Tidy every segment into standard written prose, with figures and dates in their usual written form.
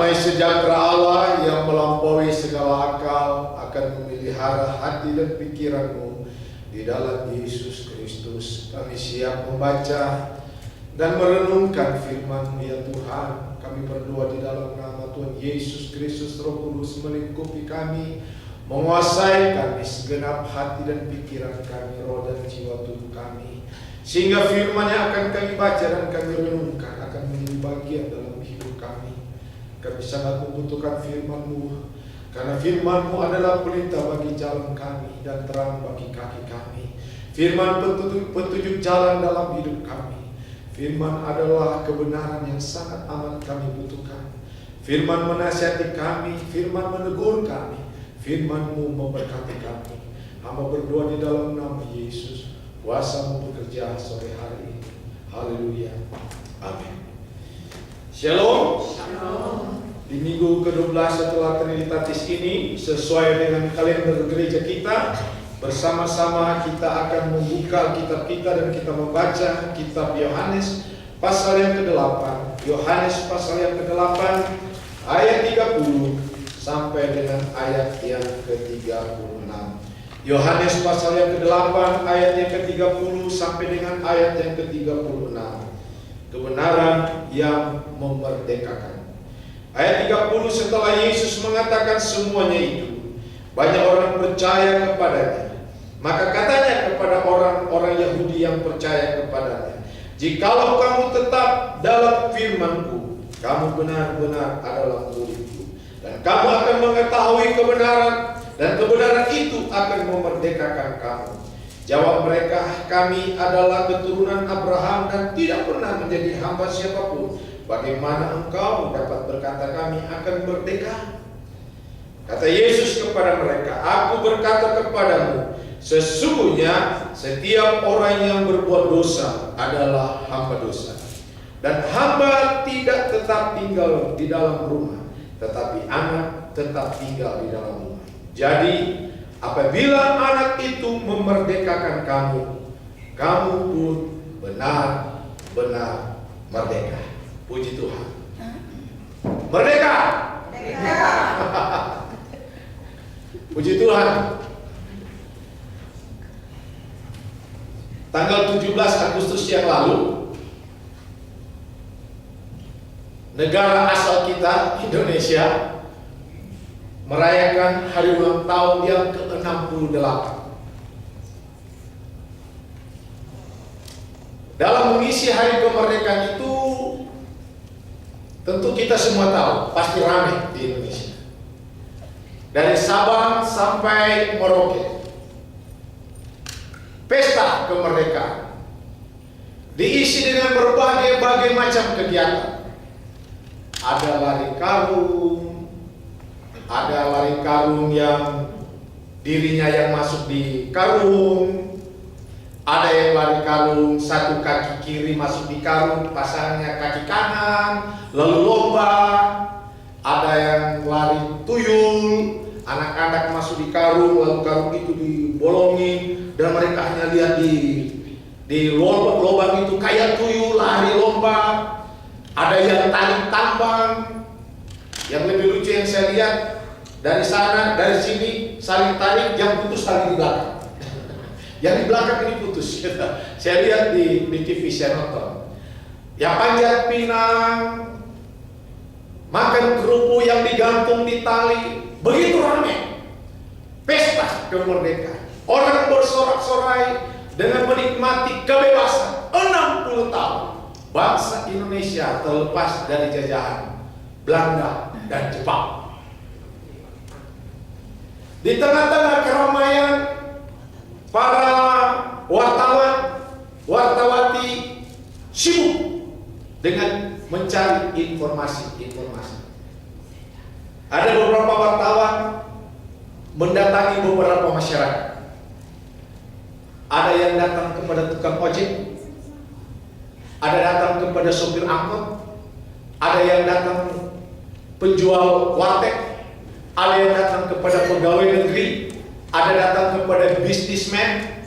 Damai sejahtera Allah yang melampaui segala akal akan memelihara hati dan pikiranmu di dalam Yesus Kristus. Kami siap membaca dan merenungkan firman-Mu ya Tuhan. Kami berdoa di dalam nama Tuhan Yesus Kristus. Roh Kudus melingkupi kami, menguasai kami segenap hati dan pikiran kami, roh dan jiwa tubuh kami, sehingga firman yang akan kami baca dan kami renungkan akan menjadi bagian dalam hidup kami. Kami sangat membutuhkan firman-Mu, karena firman-Mu adalah pelita bagi jalan kami dan terang bagi kaki kami. Firman petunjuk jalan dalam hidup kami. Firman adalah kebenaran yang sangat amat kami butuhkan. Firman menasihati kami, firman menegur kami, firman-Mu memberkati kami. Hamba berdoa di dalam nama Yesus, kuasa-Mu bekerja sore hari ini. Haleluya. Amin. Shalom. Shalom. Di minggu ke-12 setelah Trinitatis ini, sesuai dengan kalender gereja kita, bersama-sama kita akan membuka kitab kita dan kita membaca kitab Yohanes pasal yang ke-8. Yohanes pasal yang ke-8 ayat 30 sampai dengan ayat yang ke-36. Yohanes pasal yang ke-8 ayat yang ke-30 sampai dengan ayat yang ke-36. Kebenaran yang memerdekakan. Ayat 30, setelah Yesus mengatakan semuanya itu, banyak orang percaya kepadanya. Maka katanya kepada orang-orang Yahudi yang percaya kepadanya, "Jikalau kamu tetap dalam firman-Ku, kamu benar-benar adalah murid-Ku, dan kamu akan mengetahui kebenaran, dan kebenaran itu akan memerdekakan kamu." Jawab mereka, "Kami adalah keturunan Abraham dan tidak pernah menjadi hamba siapapun. Bagaimana engkau dapat berkata kami akan merdeka?" Kata Yesus kepada mereka, "Aku berkata kepadamu, sesungguhnya setiap orang yang berbuat dosa adalah hamba dosa. Dan hamba tidak tetap tinggal di dalam rumah, tetapi anak tetap tinggal di dalam rumah. Jadi apabila anak itu memerdekakan kamu, kamu pun benar-benar merdeka." Puji Tuhan. Merdeka. Merdeka. Puji Tuhan. Tanggal 17 Agustus yang lalu, negara asal kita, Indonesia, merayakan hari ulang tahun yang ke-68. Dalam mengisi hari kemerdekaan itu, tentu kita semua tahu, pasti ramai di Indonesia. Dari Sabang sampai Merauke, pesta kemerdekaan diisi dengan berbagai macam kegiatan. Ada lari karung yang dirinya yang masuk di karung. Ada yang lari karung satu kaki kiri masuk di karung, pasangannya kaki kanan, lalu lomba. Ada yang lari tuyul, anak-anak masuk di karung, lalu karung itu dibolongin, dan mereka hanya lihat di lubang itu kayak tuyul, lari lomba. Ada yang tarik tambang. Yang lebih lucu yang saya lihat, dari sana, dari sini saling tarik, yang putus tali di belakang. Yang di belakang ini putus. Saya lihat di TV, saya nonton. Yang panjat pinang, makan kerupuk yang digantung di tali, begitu ramai. Pesta kemerdekaan. Orang bersorak-sorai dengan menikmati kebebasan 60 tahun. Bangsa Indonesia terlepas dari jajahan Belanda dan Jepang. Di tengah-tengah keramaian, para wartawan, wartawati sibuk dengan mencari informasi. Ada beberapa wartawan mendatangi beberapa masyarakat. Ada yang datang kepada tukang ojek, ada datang kepada sopir angkot, ada yang datang penjual warteg, ada yang datang kepada pegawai negeri, ada datang kepada bisnismen.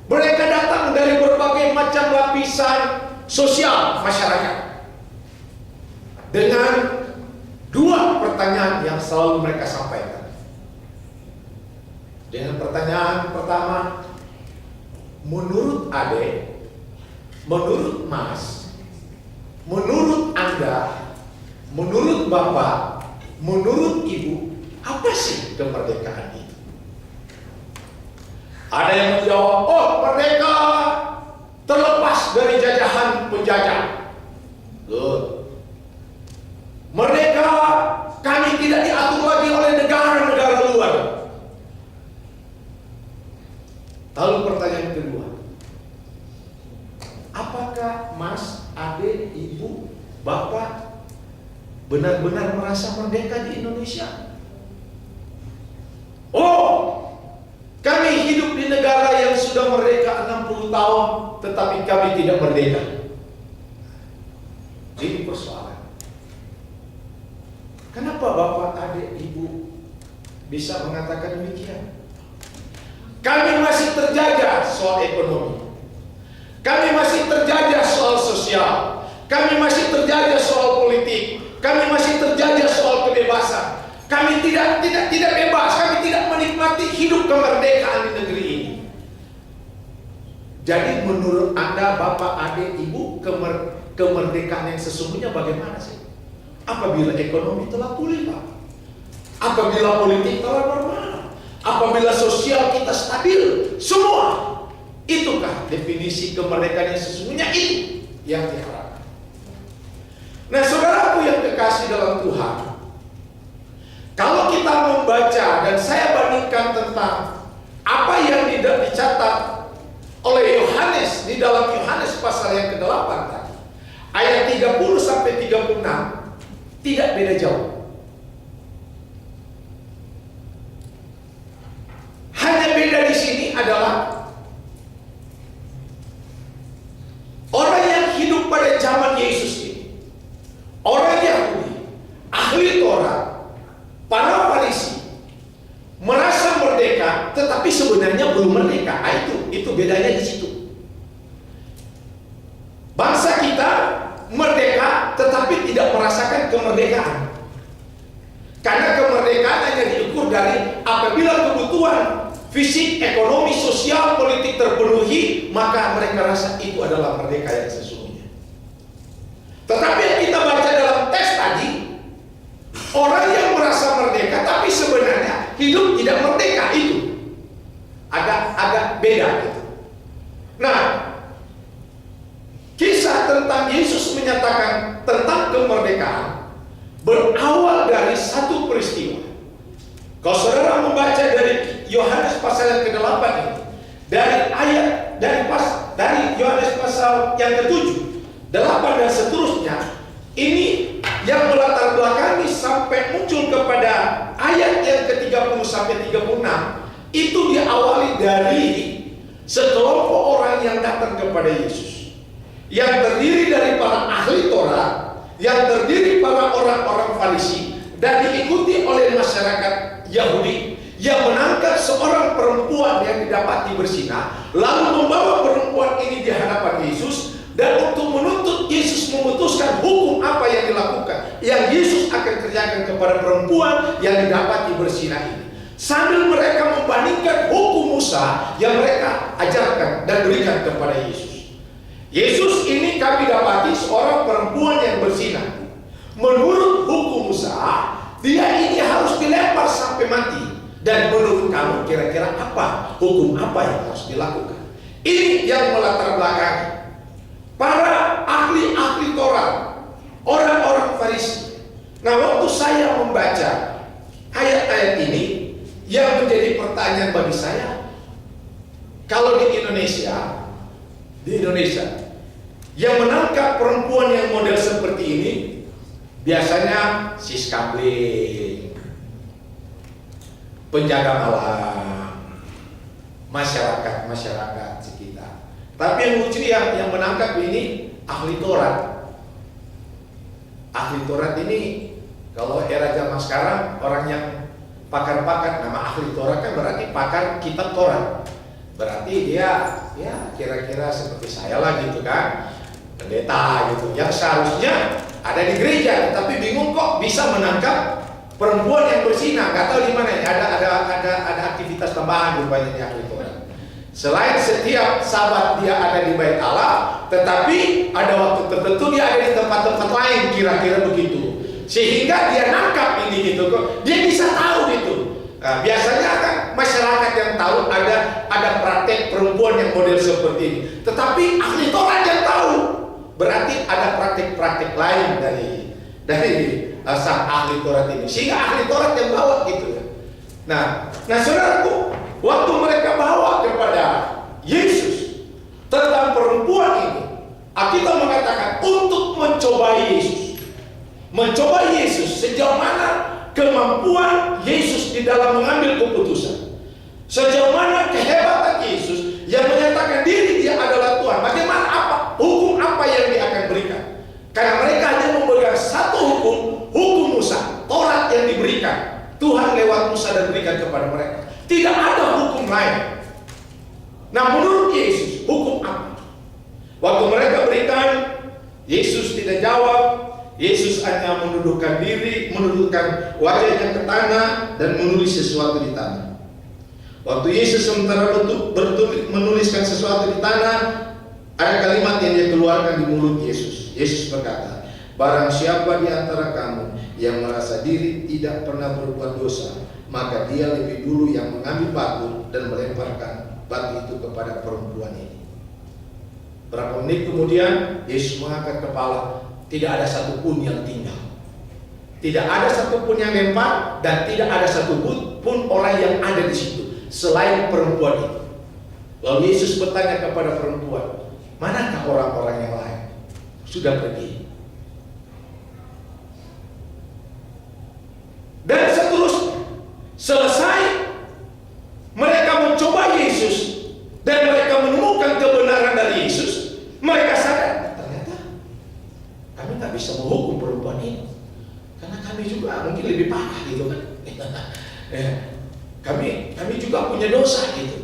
Mereka datang dari berbagai macam lapisan sosial masyarakat. dengan dua pertanyaan yang selalu mereka sampaikan. Dengan pertanyaan pertama, menurut Ade, menurut Mas, menurut Anda, menurut Bapak, menurut Ibu, apa sih kemerdekaan itu? Ada yang menjawab, oh merdeka terlepas dari jajahan penjajah. Good. Merdeka, kami tidak diatur lagi oleh negara-negara luar. Lalu pertanyaan kedua, apakah Mas, Ade, Ibu, Bapak benar-benar merasa merdeka di Indonesia? Oh, kami hidup di negara yang sudah merdeka 60 tahun, tetapi kami tidak merdeka. Ini persoalan. Kenapa Bapak, Adik, Ibu bisa mengatakan demikian? Kami masih terjajah soal ekonomi. Kami masih terjajah soal sosial. Kami masih terjajah soal politik. Kami masih terjajah soal kebebasan. Kami tidak bebas. Kami tidak menikmati hidup kemerdekaan di negeri ini. Jadi menurut Anda, Bapak, Adik, Ibu, kemerdekaan yang sesungguhnya bagaimana sih? Apabila ekonomi telah pulih, Pak. Apabila politik telah normal. Apabila sosial kita stabil. Semua. Itukah definisi kemerdekaan yang sesungguhnya? Itu yang diharapkan. Nah, saudaraku yang kekasih dalam Tuhan, kalau kita membaca dan saya bandingkan tentang apa yang dicatat oleh Yohanes di dalam Yohanes pasal yang ke-8 tadi, ayat 30 sampai 36, tidak beda jauh. Hanya beda di sini adalah orang yang hidup pada zaman Yesus ini, orang Yahudi, ahli Taurat, para Farisi, merasa merdeka, tetapi sebenarnya belum merdeka. Itu bedanya di situ. Bangsa kita merdeka, tetapi tidak merasakan kemerdekaan. Karena kemerdekaan hanya diukur dari apabila kebutuhan fisik, ekonomi, sosial, politik terpenuhi, maka mereka rasa itu adalah merdeka yang sesungguhnya. Tetapi yang kita baca dalam teks tadi, orang yang merasa merdeka tapi sebenarnya hidup tidak merdeka, itu agak beda gitu. Nah, kisah tentang Yesus menyatakan tentang kemerdekaan berawal dari satu peristiwa. Kalau saudara membaca dari Yohanes pasal yang ke-8 ini, dari Yohanes pasal yang ke-7, 8 dan seterusnya, ini yang melatar belakangi sampai muncul kepada ayat yang ke-30 sampai 36, itu diawali dari sekelompok orang yang datang kepada Yesus, yang terdiri dari para ahli Taurat, yang terdiri para orang-orang Farisi, dan diikuti oleh masyarakat Yahudi yang menangkap seorang perempuan yang didapati berzinah, lalu membawa perempuan ini di hadapan Yesus, dan untuk menuntut Yesus memutuskan hukum apa yang dilakukan, yang Yesus akan kerjakan kepada perempuan yang didapati berzinah ini, sambil mereka membandingkan hukum Musa yang mereka ajarkan dan berikan kepada Yesus. Yesus ini kami dapati seorang perempuan yang berzinah. Menurut hukum Musa, dia ini harus dilempar sampai mati. Dan menurut kamu kira-kira apa hukum apa yang harus dilakukan? Ini yang melatar belakangi para ahli-ahli Taurat, orang-orang Farisi. Nah, waktu saya membaca ayat-ayat ini, yang menjadi pertanyaan bagi saya, kalau di Indonesia yang menangkap perempuan yang model seperti ini biasanya siskambling, penjaga malam, masyarakat sekitar. Tapi yang lucu yang menangkap ini ahli Taurat. Ahli Taurat ini kalau era zaman sekarang orang yang pakar-pakar, nama ahli Taurat kan berarti pakar kitab Taurat. Berarti dia ya kira-kira seperti saya lah gitu kan, pendeta gitu. Yang seharusnya ada di gereja, tapi bingung kok bisa menangkap perempuan yang berzina. Gak tahu di mana ya. Ada aktivitas tambahan rupanya di ahli Taurat. Selain setiap sabat dia ada di bait Allah, tetapi ada waktu tertentu dia ada di tempat-tempat lain, kira-kira begitu. Sehingga dia nangkap ini gitu kok. Dia bisa tahu gitu. Nah, biasanya kan masyarakat yang tahu ada praktek perempuan yang model seperti ini. Tetapi ahli Taurat yang tahu. Berarti ada praktek-praktek lain dari sang ahli Taurat ini. Sehingga ahli Taurat yang bawa gitu ya. Nah saudaraku, waktu mereka bawa kepada Yesus tentang perempuan ini, Alkitab mengatakan untuk mencobai Yesus. Mencobai Yesus sejauh mana kemampuan Yesus di dalam mengambil keputusan. Sejauh mana kehebatan Yesus yang menyatakan diri dia adalah Tuhan. Bagaimana hukum apa yang dia akan berikan. Karena mereka hanya memegang satu hukum Musa, Taurat yang diberikan. Tuhan lewat Musa dan berikan kepada mereka. Tidak ada hukum lain. Nah, menurut Yesus, hukum apa? Waktu mereka berikan, Yesus tidak jawab. Yesus hanya menundukkan diri, menundukkan wajahnya ke tanah dan menulis sesuatu di tanah. Waktu Yesus sementara menuliskan sesuatu di tanah, ada kalimat yang dia keluarkan di mulut Yesus. Yesus berkata, barang siapa di antara kamu yang merasa diri tidak pernah berbuat dosa, maka dia lebih dulu yang mengambil batu dan melemparkan batu itu kepada perempuan ini. Berapa menit kemudian Yesus mengangkat kepala, tidak ada satupun yang tinggal. Tidak ada satupun yang lempar dan tidak ada satupun orang yang ada di situ selain perempuan itu. Lalu Yesus bertanya kepada perempuan, manakah orang-orang yang lain? Sudah pergi. Dan seterusnya, selesai mereka mencoba Yesus dan mereka menemukan kebenaran dari Yesus, mereka sadar ternyata kami nggak bisa menghukum perempuan ini karena kami juga mungkin lebih parah gitu kan. Kami juga punya dosa gitu.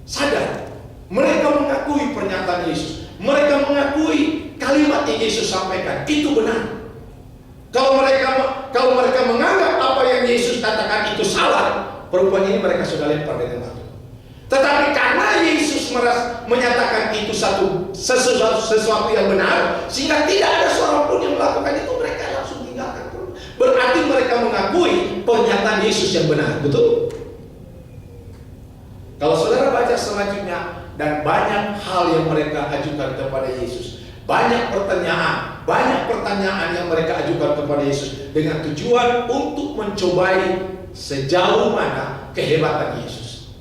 Sadar, mereka mengakui pernyataan Yesus, mereka mengakui kalimat yang Yesus sampaikan itu benar. Kalau mereka menganggap apa yang Yesus katakan itu salah, perempuan ini mereka sudah lempar dengan batu. Tetapi karena Yesus menyatakan itu sesuatu yang benar, sehingga tidak ada seorang pun yang melakukan itu, mereka langsung tinggalkan. Berarti mereka mengakui pernyataan Yesus yang benar, betul? Kalau saudara baca selanjutnya, dan banyak hal yang mereka ajukan kepada Yesus, banyak pertanyaan yang mereka ajukan kepada Yesus dengan tujuan untuk mencobai sejauh mana kehebatan Yesus.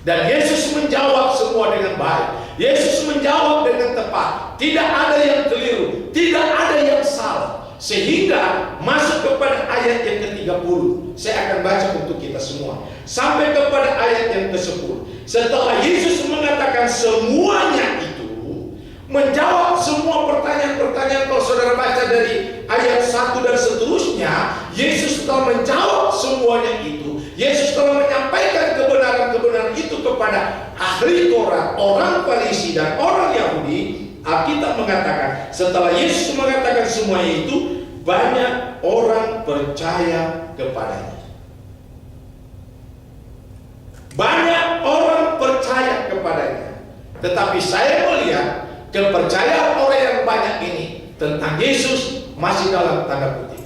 Dan Yesus menjawab semua dengan baik. Yesus menjawab dengan tepat. Tidak ada yang keliru, tidak ada yang salah. Sehingga masuk kepada ayat yang ke-30. Saya akan baca untuk kita semua sampai kepada ayat yang ke-10. Setelah Yesus mengatakan semuanya itu, menjawab semua pertanyaan-pertanyaan. Kalau saudara baca dari ayat 1 dan seterusnya, Yesus telah menjawab semuanya itu. Yesus telah menyampaikan kebenaran-kebenaran itu kepada ahli Taurat, orang Farisi dan orang Yahudi. Alkitab mengatakan setelah Yesus mengatakan semuanya itu, banyak orang percaya kepadanya. Banyak orang percaya kepadanya. Tetapi saya melihat kepercayaan orang yang banyak ini tentang Yesus masih dalam tanda kutip.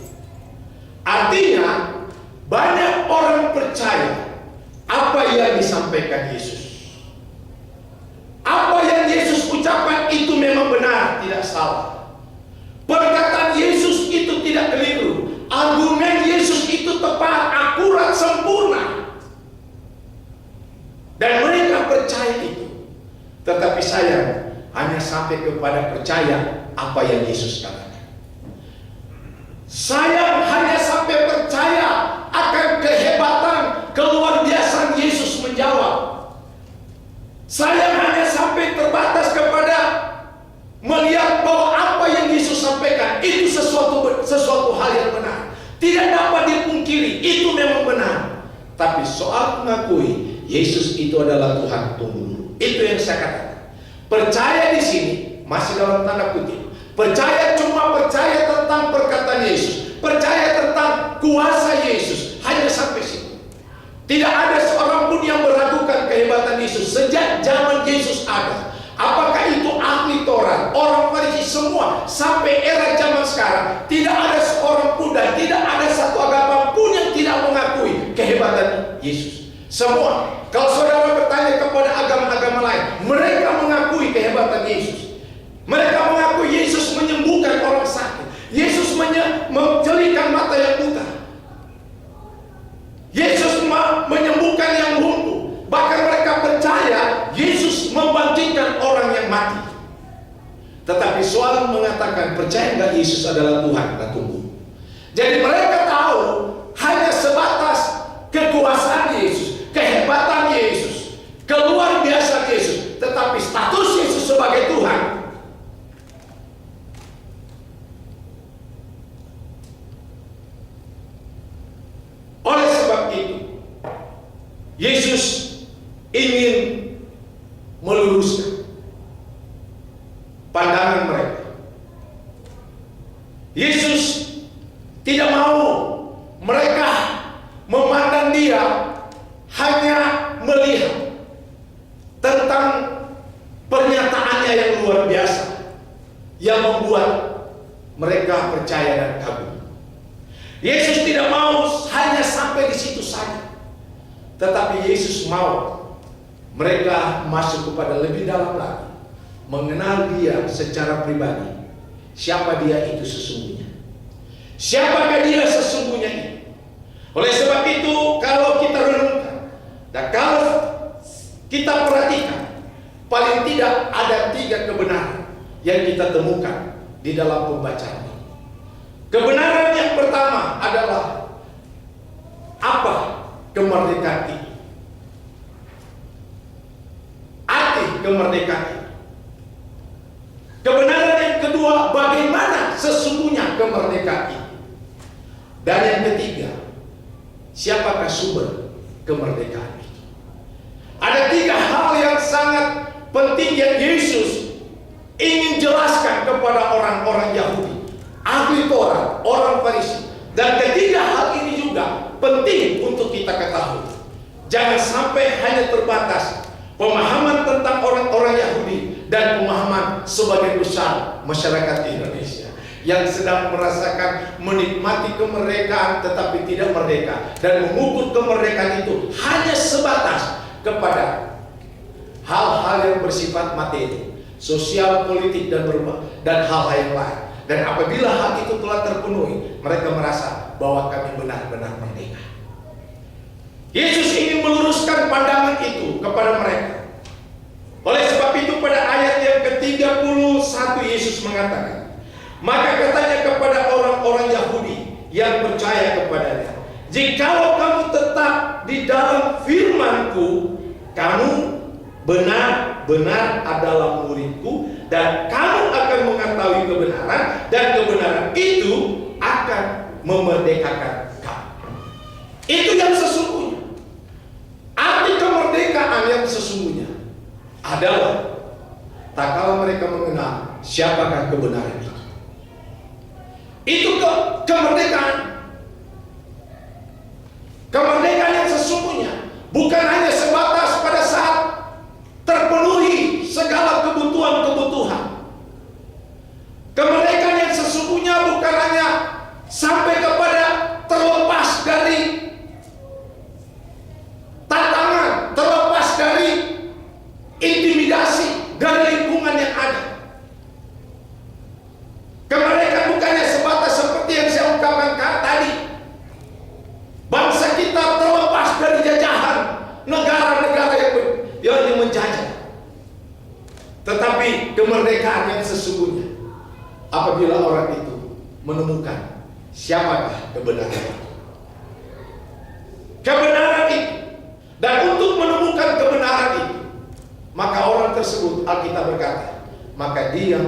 Artinya banyak orang percaya apa yang disampaikan Yesus. Apa yang Yesus ucapkan itu memang benar, tidak salah. Perkataan Yesus itu tidak keliru. Argumen Yesus itu tepat, akurat, sempurna. Dan mereka percaya itu. Tetapi sayang, hanya sampai kepada percaya apa yang Yesus katakan. Sayang, hanya sampai percaya akan kehebatan, keluar biasa Yesus menjawab. Sayang, hanya sampai terbatas kepada melihat bahwa apa yang Yesus sampaikan itu sesuatu hal yang benar. Tidak dapat dipungkiri, itu memang benar. Tapi soal mengakui Yesus itu adalah Tuhan, tunggu dulu. Itu yang saya katakan. Percaya di sini masih dalam tanda kutip. Percaya cuma percaya tentang perkataan Yesus, percaya tentang kuasa Yesus, hanya sampai situ. Tidak ada seorang pun yang meragukan kehebatan Yesus sejak zaman Yesus ada. Apakah itu ahli Taurat, orang Farisi, semua sampai era zaman sekarang, tidak ada seorang pun dan tidak ada satu agama pun yang tidak mengakui kehebatan Yesus. Semua. Kalau saudara bertanya kepada agama-agama lain, mereka mengakui kehebatan Yesus. Mereka mengaku Yesus menyembuhkan orang sakit, Yesus mencelingkan mata yang buta, Yesus menyembuhkan yang lumpuh. Bahkan mereka percaya Yesus membangkitkan orang yang mati. Tetapi soal mengatakan percaya nggak Yesus adalah Tuhan, nah tunggu. Jadi mereka tahu hanya sebatas kekuasaan Yesus, kehebatan Yesus, keluar biasa Yesus, tetapi status Yesus sebagai Tuhan. Oleh sebab itu, Yesus ingin meluruskan pandangan mereka. Yesus tidak mau mereka memandang dia hanya melihat tentang pernyataannya yang luar biasa yang membuat mereka percaya dan kagum. Yesus tidak mau hanya sampai di situ saja, tetapi Yesus mau mereka masuk kepada lebih dalam lagi, mengenal dia secara pribadi. Siapa dia itu sesungguhnya? Siapakah dia sesungguhnya itu? Oleh sebab itu, kalau kita renungkan dan kalau kita perhatikan, paling tidak ada 3 kebenaran yang kita temukan di dalam pembacaan ini. Kebenaran yang pertama adalah apa kemerdekaan itu? Arti kemerdekaan itu. Kebenaran yang kedua, bagaimana sesungguhnya kemerdekaan itu? Dan yang ketiga, siapakah sumber kemerdekaan itu? Ada 3 hal yang sangat penting yang Yesus ingin jelaskan kepada orang-orang Yahudi, ahli Taurat, orang Farisi. Dan ketiga hal ini juga penting untuk kita ketahui. Jangan sampai hanya terbatas pemahaman tentang orang-orang Yahudi dan pemahaman sebagian besar masyarakat Indonesia yang sedang merasakan menikmati kemerdekaan tetapi tidak merdeka, dan mengukur kemerdekaan itu hanya sebatas kepada hal-hal yang bersifat materi, sosial, politik, dan hal-hal yang lain. Dan apabila hal itu telah terpenuhi, mereka merasa bahwa kami benar-benar merdeka. Yesus ingin meluruskan pandangan itu kepada mereka. Oleh sebab itu pada ayat yang ke-31 Yesus mengatakan, maka katanya kepada orang-orang Yahudi yang percaya kepadanya, jikalau kamu tetap di dalam firman-Ku, kamu benar-benar adalah murid-Ku, dan kamu akan mengetahui kebenaran, dan kebenaran itu akan memerdekakan kamu. Itu yang sesungguhnya. Arti kemerdekaan yang sesungguhnya adalah tak kala mereka mengenal siapakah kebenaran itu. Itu kemerdekaan. Kemerdekaan yang sesungguhnya bukan hanya sebatas pada saat terpenuhi segala kebutuhan-kebutuhan. Kemerdekaan yang sesungguhnya bukan hanya sampai kepada terlepas dari tantangan, terlepas dari intimidasi dari lingkungan yang ada. Kemerdekaan bukannya sebatas seperti yang saya ungkapkan tadi. Bangsa kita terlepas dari jajahan negara-negara yang menjajah. Tetapi kemerdekaan yang sesungguhnya apabila orang itu menemukan siapakah kebenaran itu. Kebenaran itu. Dan untuk menemukan kebenaran itu, maka orang tersebut, Alkitab berkata, maka dia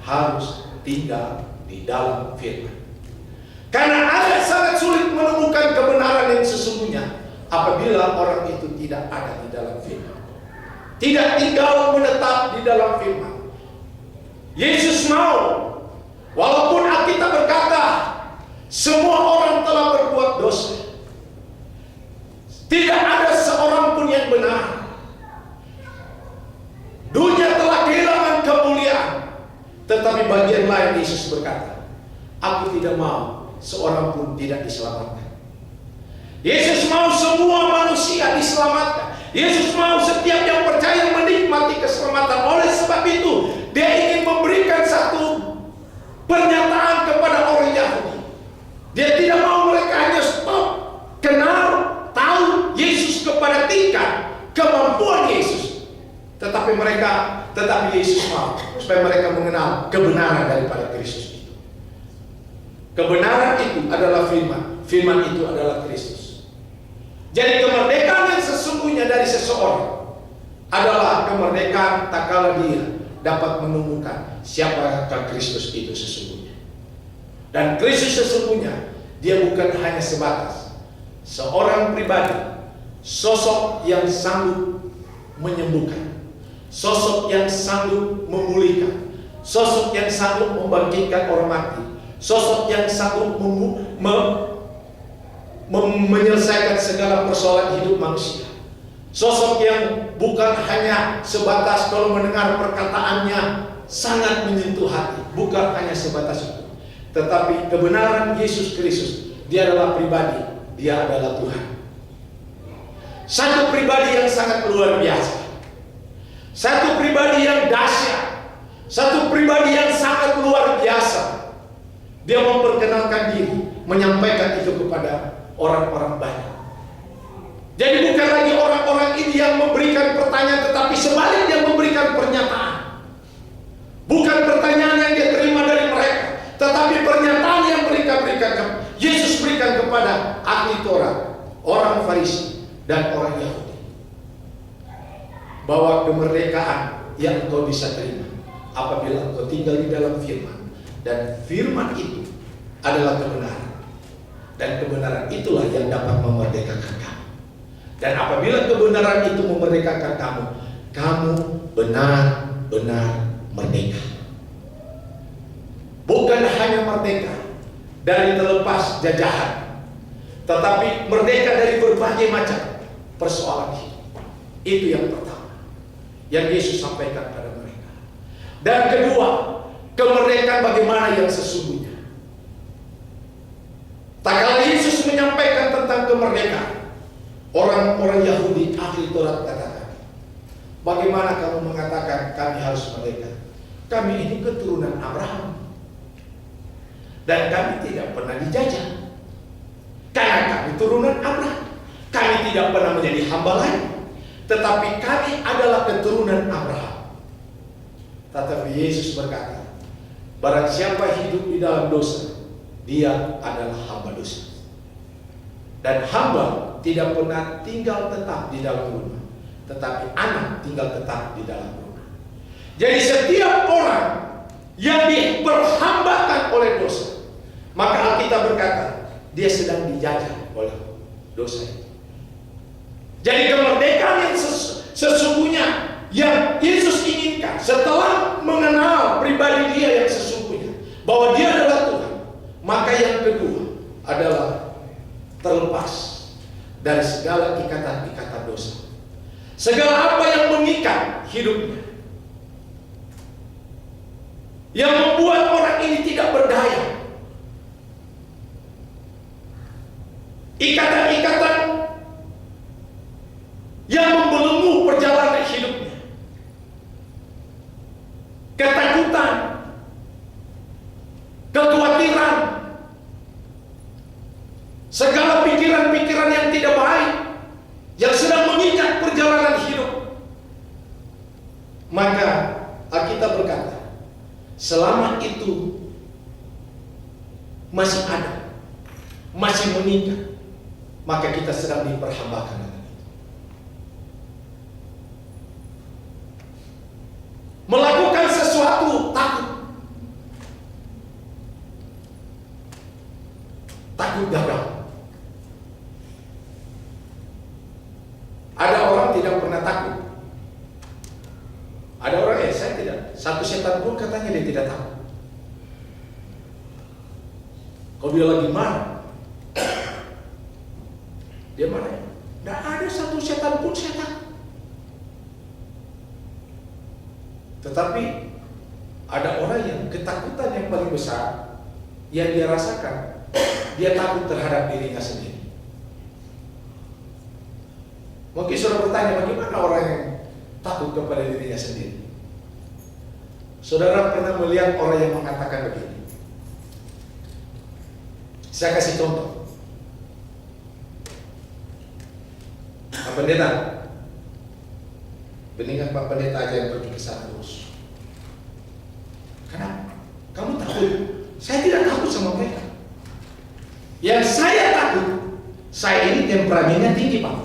harus tinggal di dalam firman. Karena agak sangat sulit menemukan kebenaran yang sesungguhnya apabila orang itu tidak ada di dalam firman, tidak tinggal menetap di dalam firman. Yesus mau Walaupun Alkitab berkata semua orang telah berbuat dosa, tidak ada seorang pun yang benar. Dunia telah kehilangan kemuliaan. Tetapi bagian lain Yesus berkata, aku tidak mau seorang pun tidak diselamatkan. Yesus mau semua manusia diselamatkan. Yesus mau setiap yang percaya menikmati keselamatan. Oleh sebab itu dia ingin memberikan satu pernyataan kepada orang Yahudi. Dia tidak mau mereka hanya stop kenal, tahu Yesus kepada tingkat kemampuan Yesus, tetapi Yesus mau supaya mereka mengenal kebenaran daripada Kristus itu. Kebenaran itu adalah firman, firman itu adalah Kristus. Jadi kemerdekaan yang sesungguhnya dari seseorang adalah kemerdekaan tak kala dia dapat menemukan siapakah Kristus itu sesungguhnya. Dan Kristus sesungguhnya dia bukan hanya sebatas seorang pribadi, sosok yang sanggup menyembuhkan, sosok yang sanggup memulihkan, sosok yang sanggup membangkitkan orang mati, sosok yang sanggup menyelesaikan segala persoalan hidup manusia, sosok yang bukan hanya sebatas kalau mendengar perkataannya sangat menyentuh hati, bukan hanya sebatas itu, tetapi kebenaran Yesus Kristus, dia adalah pribadi, dia adalah Tuhan. Satu pribadi yang sangat luar biasa, satu pribadi yang dahsyat, satu pribadi yang sangat luar biasa. Dia memperkenalkan diri, menyampaikan itu kepada orang-orang banyak. Jadi bukan lagi orang-orang ini yang memberikan pertanyaan, tetapi sebaliknya memberikan pernyataan. Bukan pertanyaan yang dia terima dari mereka, tetapi pernyataan yang mereka berikan, Yesus berikan kepada ahli Taurat, orang Farisi dan orang Yahudi, bahwa kemerdekaan yang engkau bisa terima apabila engkau tinggal di dalam firman, dan firman itu adalah kebenaran, dan kebenaran itulah yang dapat memerdekakan kamu. Dan apabila kebenaran itu memerdekakan kamu, kamu benar-benar merdeka. Bukan hanya merdeka dari terlepas jajahan, tetapi merdeka dari berbagai macam persoalan hidup. Itu yang pertama yang Yesus sampaikan pada mereka. Dan kedua, kemerdekaan bagaimana yang sesungguhnya. Tak kala Yesus menyampaikan tentang kemerdekaan, orang-orang Yahudi ahli Taurat katakan, bagaimana kamu mengatakan kami harus merdeka? Kami ini keturunan Abraham, dan kami tidak pernah dijajah. Karena kami turunan Abraham, kami tidak pernah menjadi hamba lain, tetapi kami adalah keturunan Abraham. Tetapi Yesus berkata, barang siapa hidup di dalam dosa, dia adalah hamba dosa. Dan hamba tidak pernah tinggal tetap di dalam rumah, tetapi anak tinggal tetap di dalam rumah. Jadi setiap orang yang diperhambakan oleh dosa, maka Alkitab berkata dia sedang dijajah oleh dosa itu. Jadi kemerdekaan yang sesungguhnya yang Yesus inginkan setelah mengenal pribadi dia yang sesungguhnya, bahwa dia adalah Tuhan, maka yang kedua adalah terlepas dari segala ikatan-ikatan dosa, segala apa yang mengikat hidupnya, yang membuat orang ini tidak berdaya, ikatan-ikatan yang membelenggu perjalanan hidupnya, ketakutan, kekhawatiran, segala pikiran-pikiran yang tidak baik yang sedang mengikat perjalanan hidup. Maka Alkitab berkata, selama itu masih ada, masih mengikat, maka kita sedang diperhambakan dengan itu. Melakukan sesuatu takut gagal. Ada orang tidak pernah takut. Ada orang saya tidak. Satu setan pun katanya dia tidak takut. Kalau dia lagi marah, dia marah. Tidak ada satu setan pun saya takut. Tetapi ada orang yang ketakutan yang paling besar yang dia rasakan, dia takut terhadap dirinya sendiri. Mungkin saudara bertanya, bagaimana orang yang takut kepada dirinya sendiri? Saudara pernah melihat orang yang mengatakan begini? Saya kasih contoh. Pak Pendeta, mendingan Pak Pendeta aja yang pergi ke sana terus. Kenapa? Kamu takut? Saya tidak takut sama mereka. Yang saya takut, saya ini temperamennya tinggi, Pak.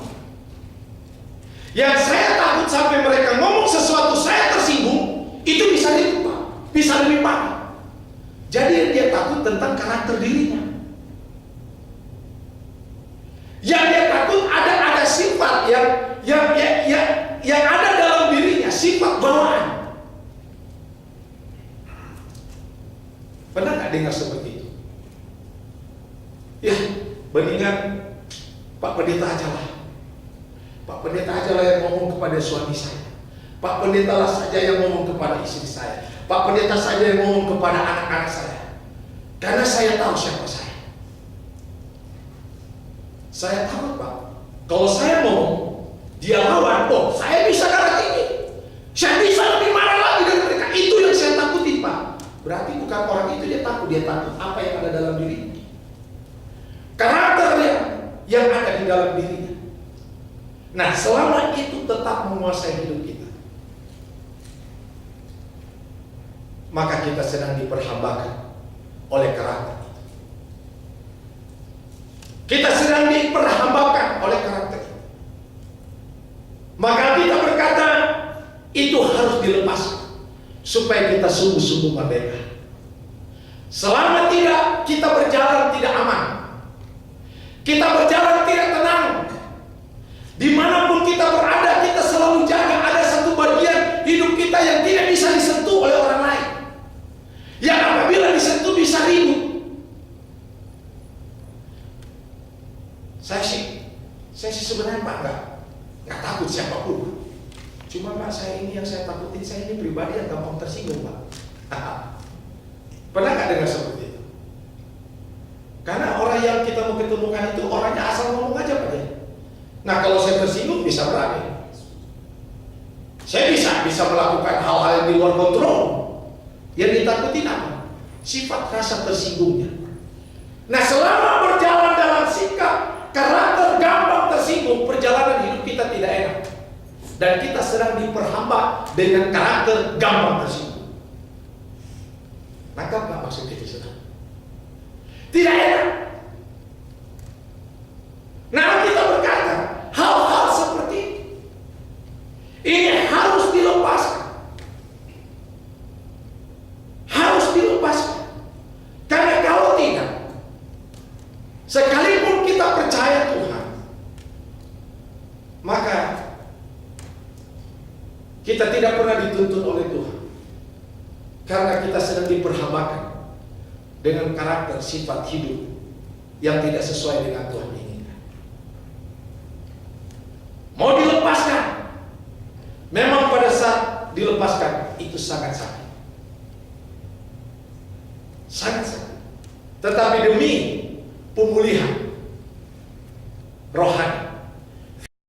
Yang saya takut sampai mereka ngomong sesuatu saya tersinggung, itu bisa dilupa, bisa lebih parah. Jadi dia takut tentang karakter dirinya. Yang dia takut ada sifat yang ada dalam dirinya, sifat bawaan. Pernah nggak dengar seperti itu? Ya, mendingan Pak Pendeta aja lah. Pak Pendeta aja lah yang ngomong kepada suami saya. Pak Pendeta lah saja yang ngomong kepada istri saya. Pak Pendeta saja yang ngomong kepada anak-anak saya. Karena saya tahu siapa saya. Saya takut, Pak. Kalau saya ngomong, dia lawan, saya bisa kalah tinggi. Saya bisa lebih marah lagi dari mereka. Itu yang saya takutin, Pak. Berarti bukan orang itu dia takut apa yang ada dalam dirinya. Karakternya yang ada di dalam dirinya. Nah, selama itu tetap menguasai hidup kita, maka kita sedang diperhambakan oleh karakter itu. Kita sedang diperhambakan oleh karakter itu. Maka kita berkata, itu harus dilepaskan supaya kita sungguh-sungguh merdeka. Selama tidak, kita berjalan tidak aman. Kita berjalan tidak tenang. Dimanapun kita berada, kita selalu jaga ada satu bagian hidup kita yang tidak bisa disentuh oleh orang lain. Yang apabila disentuh bisa ribut. Saya sih sebenarnya Pak nggak takut siapapun. Cuma Pak, saya ini yang saya takutin, saya ini pribadi yang gampang tersinggung, Pak. Pernah nggak dengar seperti itu? Karena orang yang kita mau ketemukan itu orangnya asal ngomong aja, Pak. Nah, kalau saya tersinggung bisa berani. Saya bisa melakukan hal-hal yang di luar kontrol. Yang ditakutin apa? Sifat rasa tersinggungnya. Nah, selama berjalan dalam sikap karakter gampang tersinggung, perjalanan hidup kita tidak enak. Dan kita sedang diperhamba dengan karakter gampang tersinggung. Nangkap nggak maksud itu, saudara? Tidak enak. Nah, kita berkata hal-hal seperti ini harus dilepaskan. Harus dilepaskan. Karena kalau tidak, sekalipun kita percaya Tuhan, maka kita tidak pernah dituntun oleh Tuhan. Karena kita sedang diperhambakan dengan karakter sifat hidup yang tidak sesuai dengan Tuhan inginkan. Mau dilepaskan, memang pada saat dilepaskan itu sangat sakit. Sangat sakit. Tetapi demi pemulihan rohani,